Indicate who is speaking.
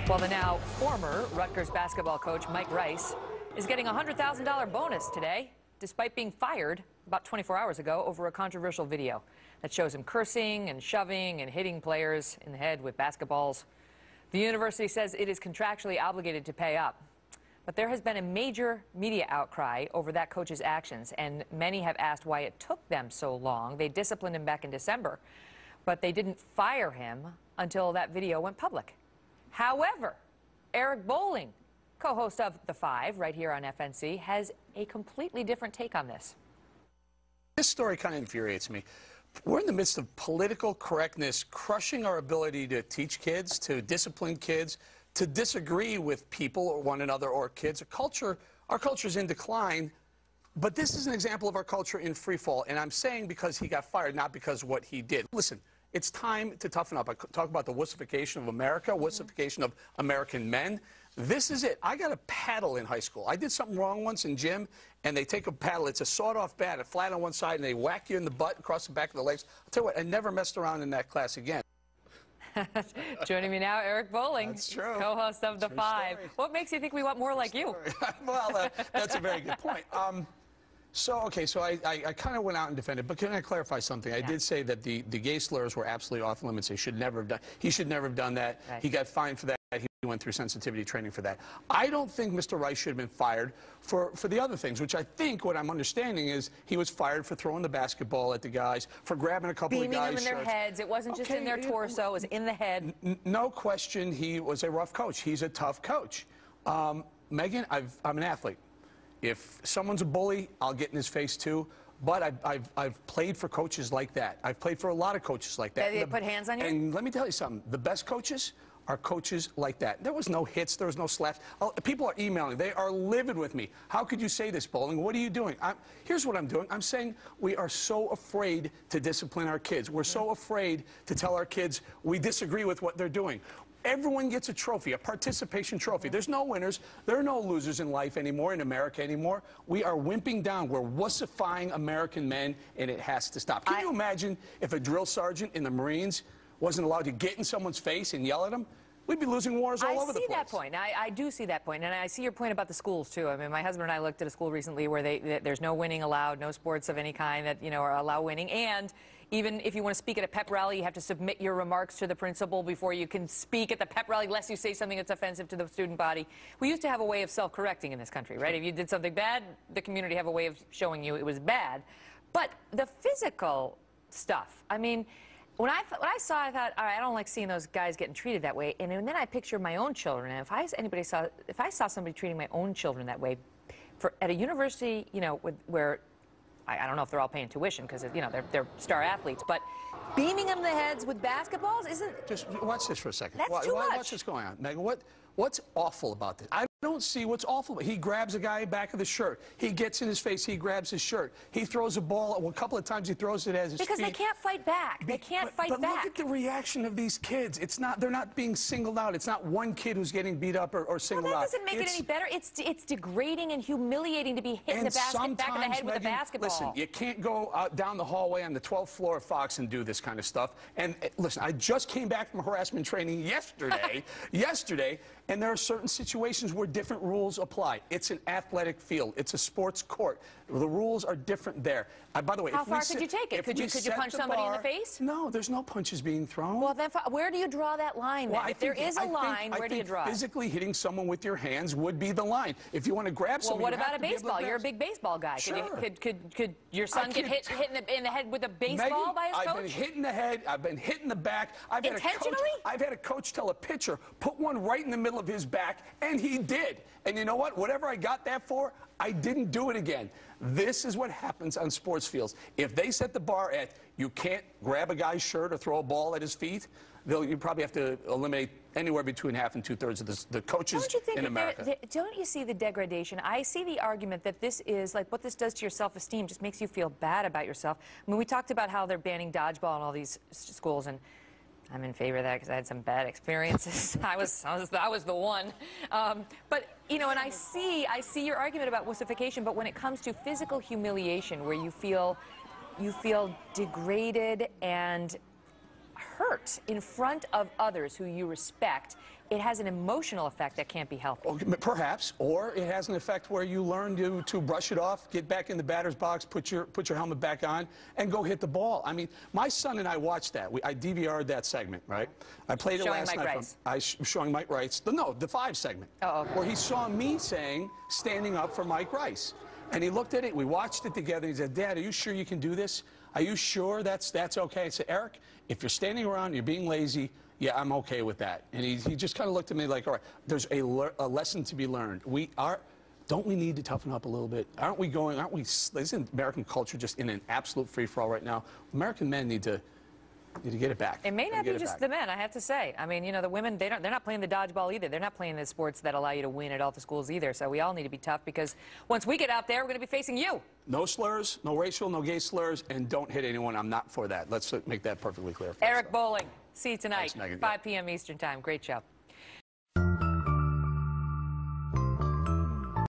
Speaker 1: Well, the now former Rutgers basketball coach Mike Rice is getting a $100,000 bonus today, despite being fired about 24 hours ago over a controversial video that shows him cursing and shoving and hitting players in the head with basketballs. The university says it is contractually obligated to pay up. But there has been a major media outcry over that coach's actions, and many have asked why it took them so long. They disciplined him back in December, but they didn't fire him until that video went public. However, Eric Bolling, co-host of The Five, right here on FNC, has a completely different take on this.
Speaker 2: This story kind of infuriates me. We're in the midst of political correctness crushing our ability to teach kids, to discipline kids, to disagree with people or one another or kids. Our culture's in decline, but this is an example of our culture in free fall. And I'm saying because he got fired, not because what he did. Listen, it's time to toughen up. I talk about the wussification of America, wussification of American men. This is it. I got a paddle in high school. I did something wrong once in gym, and they take a paddle. It's a sawed-off bat, flat on one side, and they whack you in the butt across the back of the legs. I'll tell you what, I never messed around in that class again.
Speaker 1: Joining me now, Eric Bolling, co-host of The Five.
Speaker 2: Story.
Speaker 1: What makes you think we want more like you?
Speaker 2: Well, that's a very good point. So I kind of went out and defended, but can I clarify something? I did say that the gay slurs were absolutely off limits. He should never have done that. Right. He got fined for that. He went through sensitivity training for that. I don't think Mr. Rice should have been fired for the other things, which I think what I'm understanding is he was fired for throwing the basketball at the guys, for grabbing a couple of guys'
Speaker 1: beaming them in their heads. It wasn't just in their torso, it was in the head.
Speaker 2: No question, he was a rough coach. He's a tough coach. Megyn, I'm an athlete. If someone's a bully, I'll get in his face too. But I've played for coaches like that. I've played for a lot of coaches like that.
Speaker 1: They put hands on you?
Speaker 2: And let me tell you something. The best coaches are coaches like that. There was no hits. There was no slaps. People are emailing. They are livid with me. How could you say this, Bolling? What are you doing? Here's what I'm doing. I'm saying we are so afraid to discipline our kids. We're so afraid to tell our kids we disagree with what they're doing. Everyone gets a trophy, a participation trophy. There's no winners. There are no losers in life anymore, in America anymore. We are wimping down. We're wussifying American men, and it has to stop. Can you imagine if a drill sergeant in the Marines wasn't allowed to get in someone's face and yell at them? We'd be losing wars all over the place.
Speaker 1: I see that point. I do see that point, and I see your point about the schools too. I mean, my husband and I looked at a school recently where there's no winning allowed, no sports of any kind that allow winning, and even if you want to speak at a pep rally, you have to submit your remarks to the principal before you can speak at the pep rally, lest you say something that's offensive to the student body. We used to have a way of self-correcting in this country, right? If you did something bad, the community have a way of showing you it was bad. But the physical stuff, I mean, when I saw, I thought, all right, I don't like seeing those guys getting treated that way. And then I pictured my own children. And if I saw somebody treating my own children that way, at a university, where I don't know if they're all paying tuition because they're star athletes, but beaming them in the heads with basketballs isn't.
Speaker 2: Just watch this for a second.
Speaker 1: That's too much.
Speaker 2: What's going on, Megyn? What's awful about this? I don't see what's awful. He grabs a guy back of the shirt. He gets in his face. He grabs his shirt. He throws a ball. Well, a couple of times he throws it at his feet.
Speaker 1: Because they can't fight back. They can't fight back.
Speaker 2: But look at the reaction of these kids. They're not being singled out. It's not one kid who's getting beat up or singled out.
Speaker 1: Well, that doesn't make it any better. It's degrading and humiliating to be hit in the back of the head with a basketball.
Speaker 2: Listen, you can't go out down the hallway on the 12th floor of Fox and do this kind of stuff. And listen, I just came back from harassment training yesterday, and there are certain situations where different rules apply. It's an athletic field. It's a sports court. The rules are different there. By the way,
Speaker 1: how far could you take it? Could you punch somebody in the face?
Speaker 2: No, there's no punches being thrown.
Speaker 1: Well, then where do you draw that line? Well, if there is a line, where do you draw it?
Speaker 2: Physically hitting someone with your hands would be the line. If you want to grab someone,
Speaker 1: well, what about a baseball? You're a big baseball guy.
Speaker 2: Sure.
Speaker 1: Could your son get hit in the head with a baseball by his coach?
Speaker 2: I've been hit in the head. I've been hit in the back.
Speaker 1: Intentionally?
Speaker 2: I've had a coach tell a pitcher, put one right in the middle of his back, and he did. And you know what? Whatever I got that for, I didn't do it again. This is what happens on sports fields. If they set the bar at you can't grab a guy's shirt or throw a ball at his feet, you probably have to eliminate anywhere between half and two-thirds of the coaches in America.
Speaker 1: Don't you see the degradation? I see the argument that this is, like, what this does to your self-esteem just makes you feel bad about yourself. I mean, we talked about how they're banning dodgeball in all these schools, and I'm in favor of that because I had some bad experiences. I was the one. But and I see your argument about wussification. But when it comes to physical humiliation, where you feel degraded and hurt in front of others who you respect, it has an emotional effect that can't be healthy.
Speaker 2: Perhaps, or it has an effect where you learn to brush it off, get back in the batter's box, put your helmet back on, and go hit the ball. I mean, my son and I watched that. I DVR'd that segment, right? I played it last night. Showing Mike Rice. The 5 segment. Where he saw me standing up for Mike Rice. And he looked at it, we watched it together, and he said, Dad, are you sure you can do this? Are you sure that's okay? I said, Eric, if you're standing around, you're being lazy, yeah, I'm okay with that. And he just kind of looked at me like, all right, there's a lesson to be learned. Don't we need to toughen up a little bit? Isn't American culture just in an absolute free-for-all right now? American men need to get it back.
Speaker 1: It may not be just the men, I have to say. I mean, you know, the women, they're not playing the dodgeball either. They're not playing the sports that allow you to win at all the schools either. So we all need to be tough, because once we get out there, we're going to be facing you. No slurs, no racial, no gay slurs, and don't hit anyone. I'm not for that. Let's make that perfectly clear. Eric Bolling, see you tonight, 5 p.m. Eastern Time. Great show.